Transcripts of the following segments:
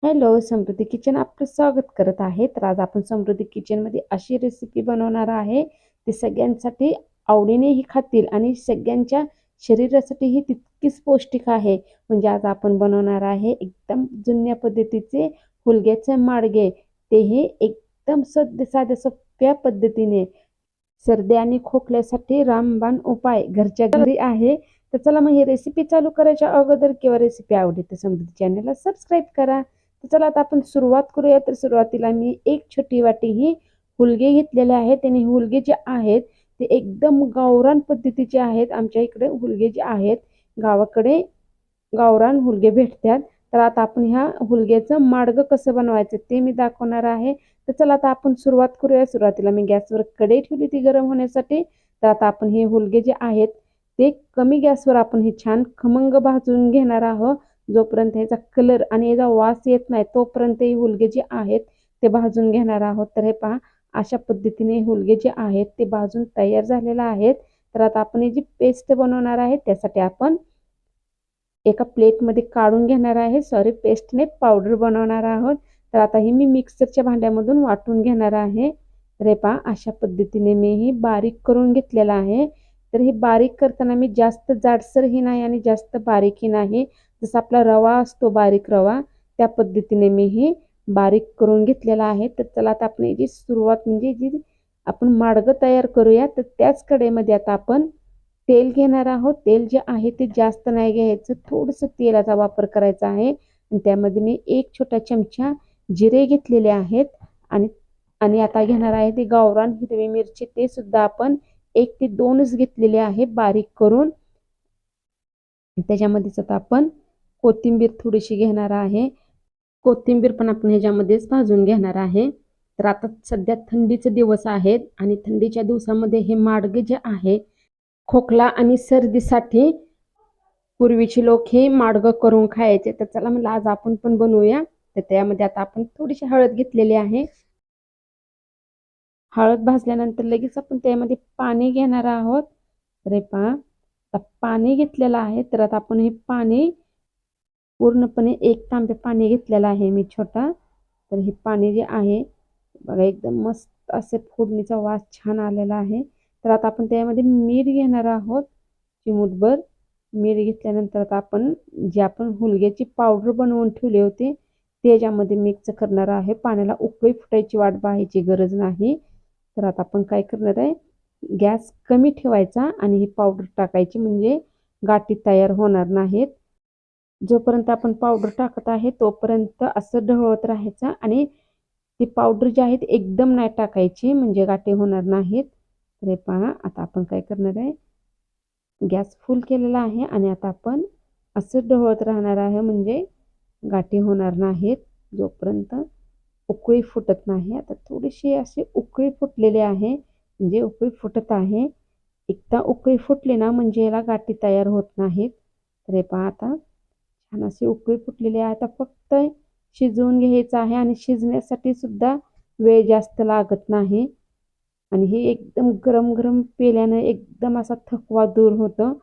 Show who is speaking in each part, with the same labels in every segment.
Speaker 1: Hello, समृद्धी kitchen आपलं स्वागत करत आहे. तर आज आपण समृद्धी किचनमध्ये अशी रेसिपी बनवणार आहे ती सगळ्यांसाठी आवडीनेही खातील आणि सगळ्यांच्या शरीरासाठीही तितकीच पौष्टिक आहे. म्हणजे आज आपण बनवणार आहे एकदम जुन्या पद्धतीचे हुलग्याचे माडगे, तेही एकदम साध्या सोप्या पद्धतीने. सर्दी आणि खोकल्यासाठी रामबाण उपाय घरच्या घरी आहे. तर चला मग ही रेसिपी चालू करायच्या अगोदर किंवा रेसिपी आवडली तर समृद्धी चॅनलला सबस्क्राईब करा. तर चला आता आपण सुरुवात करूया. तर सुरुवातीला मी एक छोटी वाटी ही हुलगे घेतलेले आहेत आणि हुलगे जे आहेत ते एकदम गावरान पद्धतीचे आहेत. आमच्या इकडे हुलगे जे आहेत गावाकडे गावरान हुलगे भेटतात. तर आता आपण ह्या हुलग्याचं माडगं कसं बनवायचं ते मी दाखवणार आहे. तर चला आता आपण सुरुवात करूया. सुरुवातीला मी गॅसवर कढई ठेवली ती गरम होण्यासाठी. तर आता आपण हे हुलगे जे आहेत ते कमी गॅसवर आपण हे छान खमंग भाजून घेणार आहोत. जोपर्यंत ह्याचा कलर आणि याचा वास येत नाही तोपर्यंत हे हुलगे जे आहेत ते भाजून घेणार आहोत. तर हे पहा, अशा पद्धतीने हुलगे जे आहेत ते भाजून तयार झालेले आहेत. तर आता आपण ही जी पेस्ट बनवणार आहे त्यासाठी आपण एका प्लेटमध्ये काढून घेणार आहे. पेस्टने पावडर बनवणार आहोत. तर आता ही मी मिक्सरच्या भांड्यामधून वाटून घेणार आहे. तर हे पहा, अशा पद्धतीने मी ही बारीक करून घेतलेला आहे. तर हे बारीक करताना मी जास्त जाडसरही नाही आणि जास्त बारीकही नाही, जसा आपला रवा असतो बारीक रवा त्या पद्धतीने मी ही बारीक करून घेतलेला आहे. तर चला आता आपण याची सुरुवात म्हणजे जी आपण माडगं तयार करूया. तर त्याच कढईमध्ये आता आपण तेल घेणार आहोत. तेल जे आहे ते जास्त नाही घ्यायचं, थोडंसं तेलाचा वापर करायचा आहे. आणि त्यामध्ये मी एक छोटा चमचा जिरे घेतलेले आहेत आणि आणि आता घेणार आहे ते गावरान हिरवी मिरची, ते सुद्धा आपण 1 ते 2च घेतलेले आहे बारीक करून. त्याच्यामध्येच आता आपण कोथिंबीर थोडीशी घेणार आहे. कोथिंबीर पण आपण ह्याच्यामध्येच भाजून घेणार आहे. तर आता सध्या थंडीचे दिवस आहेत आणि थंडीच्या दिवसामध्ये हे माडगे जे आहे खोकला आणि सर्दीसाठी पूर्वीचे लोक हे माडगं करून खायचे. तर चला म्हणलं आज आपण पण बनवूया. तर त्यामध्ये आता आपण थोडीशी हळद घेतलेली आहे. हळद भाजल्यानंतर लगेच आपण त्यामध्ये पाणी घेणार आहोत. तर हे पहा, आता पाणी घेतलेलं आहे. तर आता आपण हे पाणी पूर्णपणे 1 तांबे पाणी घेतलेलं आहे मी छोटा. तर हे पाणी जे आहे बघा एकदम मस्त असे फोडणीचा वास छान आलेला आहे. तर आता आपण त्यामध्ये मीठ घेणार आहोत, चिमूटभर मीठ घेतल्यानंतर आता आपण जे आपण हुलग्याची पावडर बनवून ठेवली होती त्याच्यामध्ये मिक्स करणार आहे. पाण्याला उकळी फुटायची वाट पाहायची गरज नाही. तर आता आपण काय करणार आहे, गॅस कमी ठेवायचा आणि ही पावडर टाकायची म्हणजे गाठी तयार होणार नाहीत. जोपर्यंत आपण पावडर टाकत आहे तोपर्यंत असं ढवळत राहायचं आणि ती पावडर जी आहे ती एकदम नाही टाकायची म्हणजे गाठी होणार नाहीत. तर हे पहा, आता आपण काय करणार आहे, गॅस फुल केलेला आहे आणि आता आपण असं ढवळत राहणार आहे म्हणजे गाठी होणार नाहीत जोपर्यंत उकळी फुटत नाही. आता थोडीशी अशी उकळी फुटलेली आहे म्हणजे उकळी फुटत आहे. एकदा उकळी फुटली ना म्हणजे याला गाठी तयार होत नाहीत. तर हे पहा, आता छान अशी उकळी फुटलेली आहे. आता फक्त शिजवून घ्यायचं आहे आणि शिजण्यासाठी सुद्धा वेळ जास्त लागत नाही. आणि हे एकदम गरम गरम पेल्यानं एकदम असा थकवा दूर होतो.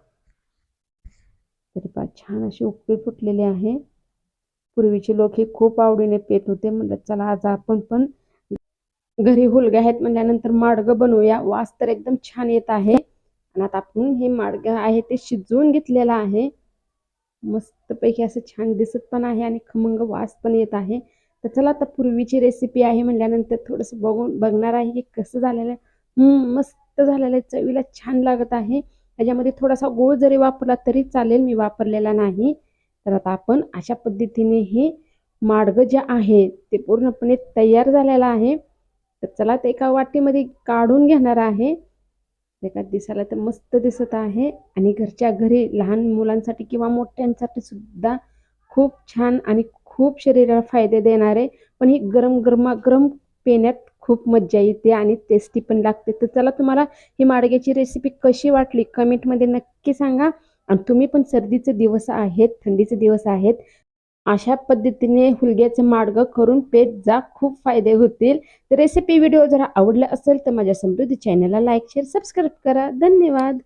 Speaker 1: तरी पहा, छान अशी उकळी फुटलेली आहे. पूर्वीचे लोक हे खूप आवडीने पेत होते. म्हणलं चला आज आपण पण घरी हुलगे आहेत म्हणल्यानंतर माडगं बनवूया. वास तर एकदम छान येत आहे. आणि आता आपण हे माडगं आहे ते शिजवून घेतलेलं आहे. मस्तपैकी असं छान दिसत पण आहे आणि खमंग वास पण येत आहे. तर चला आता पूर्वीची रेसिपी आहे म्हणल्यानंतर थोडंसं बघणार आहे की कसं झालेलं आहे. मस्त झालेलं आहे, चवीला छान लागत आहे. त्याच्यामध्ये थोडासा गूळ जरी वापरला तरी चालेल, मी वापरलेला नाही. तर आता आपण अशा पद्धतीने हे माडगं जे आहे ते पूर्णपणे तयार झालेलं आहे. तर चला ते एका वाटीमध्ये काढून घेणार आहे. एका दिसायला तर मस्त दिसत आहे आणि घरच्या घरी लहान मुलांसाठी किंवा मोठ्यांसाठी सुद्धा खूप छान आणि खूप शरीराला फायदे देणारे. पण ही गरम पिण्यात खूप मज्जा येते आणि टेस्टी पण लागते. तर चला, तुम्हाला ही माडग्याची रेसिपी कशी वाटली कमेंटमध्ये नक्की सांगा. आणि तुम्ही पण सर्दीचे दिवस आहेत, थंडीचे दिवस आहेत, अशा पद्धतीने हुलग्याचे माडगं करून पेट जा, खूप फायदे होतील. तर रेसिपी व्हिडिओ जर आवडला असेल तर माझ्या समृद्धी चॅनलला लाईक शेअर सबस्क्राईब करा. धन्यवाद.